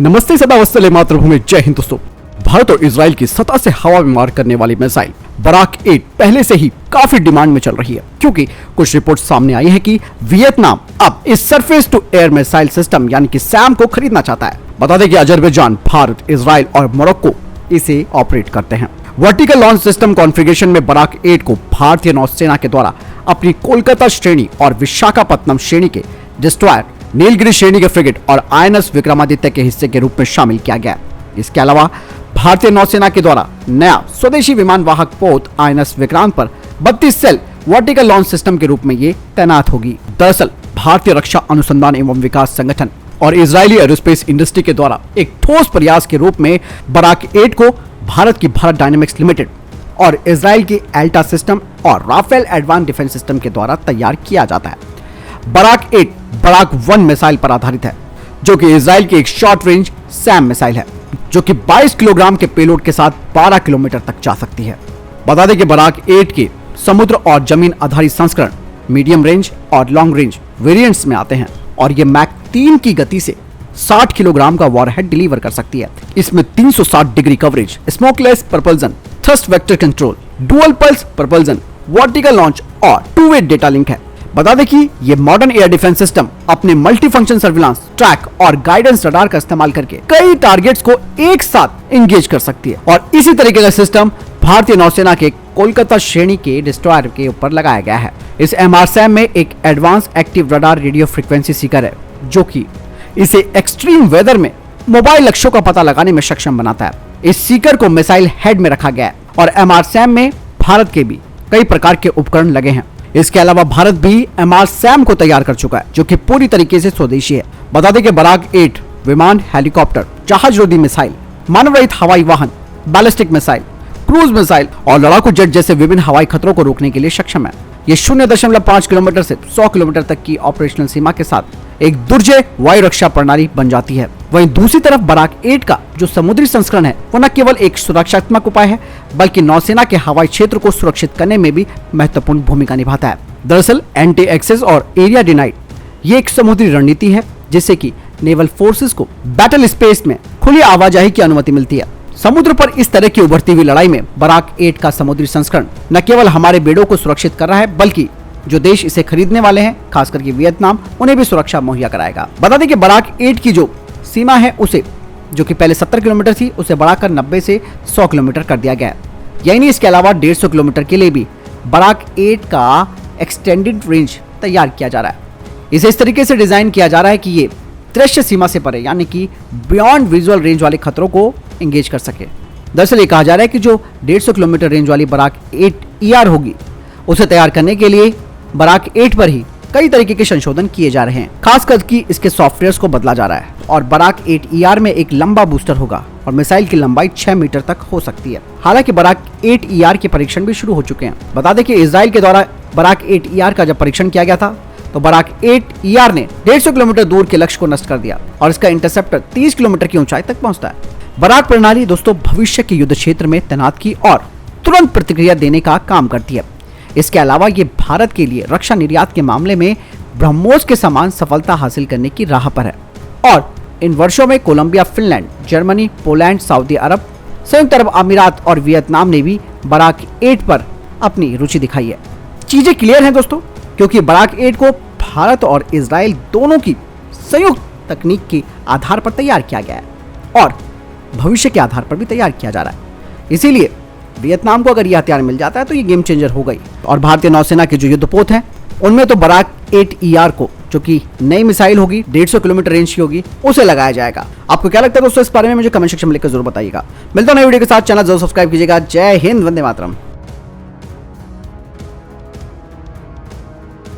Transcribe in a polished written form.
नमस्ते सदा वत्सले मातृभूमि, जय हिंद दोस्तों। भारत और इजराइल की सतह से हवा में मार करने वाली मिसाइल बराक 8 पहले से ही काफी डिमांड में चल रही है, क्योंकि कुछ रिपोर्ट सामने आई है कि वियतनाम अब इस surface to air missile system यानी कि सैम को खरीदना चाहता है। बता दें कि अजरबैजान, भारत, इजराइल और मोरक्को इसे ऑपरेट करते हैं। वर्टिकल लॉन्च सिस्टम कॉन्फ़िगरेशन में बराक 8 को भारतीय नौसेना के द्वारा अपनी कोलकाता श्रेणी और विशाखापत्तनम श्रेणी के डिस्ट्रॉयर, नीलगिरी श्रेणी के फ्रिगेट और आईएनएस विक्रमादित्य के हिस्से के रूप में शामिल किया गया। इसके अलावा भारतीय नौसेना के द्वारा नया स्वदेशी विमान वाहक पोत आईएनएस विक्रांत पर 32 सेल वर्टिकल लॉन्च सिस्टम के रूप में ये तैनात होगी। दरअसल भारतीय रक्षा अनुसंधान एवं विकास संगठन और इजरायली एरोस्पेस इंडस्ट्री के द्वारा एक ठोस प्रयास के रूप में बराक 8 को भारत की भारत डायनेमिक्स लिमिटेड और इजराइल की एल्टा सिस्टम और राफेल एडवांस डिफेंस सिस्टम के द्वारा तैयार किया जाता है। बराक 8 बराक 1 मिसाइल पर आधारित है, जो कि इजराइल की एक शॉर्ट रेंज सैम मिसाइल है, जो कि 22 किलोग्राम के पेलोड के साथ 12 किलोमीटर तक जा सकती है। बता दें कि बराक 8 के समुद्र और जमीन आधारित संस्करण मीडियम रेंज और लॉन्ग रेंज वेरिएंट्स में आते हैं और ये मैक 3 की गति से 60 किलोग्राम का वॉरहेड डिलीवर कर सकती है। इसमें 360 degree coverage, smokeless propulsion, thrust vector control, dual pulse propulsion, vertical launch और 2-वे डेटा लिंक है। बता दें कि ये मॉडर्न एयर डिफेंस सिस्टम अपने मल्टी फंक्शन सर्विलांस, ट्रैक और गाइडेंस रडार का इस्तेमाल करके कई टारगेट्स को एक साथ एंगेज कर सकती है और इसी तरीके का सिस्टम भारतीय नौसेना के कोलकाता श्रेणी के डिस्ट्रॉयर के ऊपर लगाया गया है। इस एमआरसैम में एक advance active radar radio frequency Sikar है, जो कि इसे एक्सट्रीम वेदर में मोबाइल लक्ष्यों का पता लगाने में सक्षम बनाता है। इस सीकर को मिसाइल हेड में रखा गया है और एमआरसैम में भारत के भी कई प्रकार के उपकरण लगे हैं। इसके अलावा भारत भी एमआरसैम को तैयार कर चुका है, जो कि पूरी तरीके से स्वदेशी है। बता दें कि बराक 8 विमान, हेलीकॉप्टर, जहाज रोधी मिसाइल, मानव रहित हवाई वाहन, बैलिस्टिक मिसाइल, क्रूज मिसाइल और लड़ाकू जेट जैसे विभिन्न हवाई खतरों को रोकने के लिए सक्षम है। ये 0.5 किलोमीटर से 100 किलोमीटर तक की ऑपरेशनल सीमा के साथ एक दुर्जय वायु रक्षा प्रणाली बन जाती है। वहीं दूसरी तरफ बराक 8 का जो समुद्री संस्करण है, वो न केवल एक सुरक्षात्मक उपाय है, बल्कि नौसेना के हवाई क्षेत्र को सुरक्षित करने में भी महत्वपूर्ण भूमिका निभाता है। दरअसल एंटी एक्सेस और एरिया डिनाइड ये एक समुद्री रणनीति है, जिससे कि नेवल फोर्सेस को बैटल स्पेस में खुली आवाजाही की अनुमति मिलती है। समुद्र पर इस तरह की उभरती हुई लड़ाई में बराक 8 का समुद्री संस्करण न केवल हमारे बेड़ों को सुरक्षित कर रहा है, बल्कि जो देश इसे खरीदने वाले हैं, खास करके वियतनाम, उन्हें भी सुरक्षा मुहैया कराएगा। बता दें कि बराक 8 की जो सीमा है, उसे जो कि पहले 70 किलोमीटर थी, उसे बढ़ाकर 90 से 100 किलोमीटर कर दिया गया है। यही नहीं, इसके अलावा 150 किलोमीटर के लिए भी बराक 8 का एक्सटेंडेड रेंज तैयार किया जा रहा है। इसे इस तरीके से डिजाइन किया जा रहा है कि ये दृश्य सीमा से परे यानी कि बियॉन्ड विजुअल रेंज वाले खतरों को एंगेज कर सके। दरअसल ये कहा जा रहा है कि जो 150 किलोमीटर रेंज वाली बराक 8 ER होगी, उसे तैयार करने के लिए बराक 8 पर ही कई तरीके के संशोधन किए जा रहे हैं। खासकर कि इसके सॉफ्टवेयर्स को बदला जा रहा है और बराक 8 ER में एक लंबा बूस्टर होगा और मिसाइल की लंबाई 6 मीटर तक हो सकती है। हालांकि बराक 8 ER के परीक्षण भी शुरू हो चुके हैं। बता दें कि इजराइल के द्वारा बराक 8 ER का जब परीक्षण किया गया था, तो बराक 8 ER ने 150 किलोमीटर दूर के लक्ष्य को नष्ट कर दिया और इसका इंटरसेप्टर 30 किलोमीटर की ऊंचाई तक पहुंचता है। बराक प्रणाली दोस्तों भविष्य के युद्ध क्षेत्र में तैनात की और तुरंत प्रतिक्रिया देने का काम करती है। इसके अलावा ये भारत के लिए रक्षा निर्यात के मामले में ब्रह्मोस के समान सफलता हासिल करने की राह पर है और इन वर्षों में Colombia, Finland, Germany, Poland, Saudi Arab, संयुक्त अरब अमीरात और वियतनाम ने भी बराक 8 पर अपनी रुचि दिखाई है। चीजें क्लियर हैं दोस्तों, क्योंकि बराक 8 को भारत और इजराइल दोनों की संयुक्त तकनीक के आधार पर तैयार किया गया है और भविष्य के आधार पर भी तैयार किया जा रहा है। इसीलिए वियतनाम को अगर यह हथियार मिल जाता है तो ये गेम चेंजर हो गई। और भारतीय नौसेना के जो युद्धपोत हैं, उनमें तो बराक 8 ER को, जो कि नई मिसाइल होगी, 150 किलोमीटर रेंज की होगी, उसे लगाया जाएगा। आपको क्या लगता है दोस्तों इस बारे में? मुझे कमेंट सेक्शन में लिखकर जरूर बताइएगा। मिलता हूं नई वीडियो के साथ, चैनल जरूर सब्सक्राइब कीजिएगा। जय हिंद, वंदे मातरम।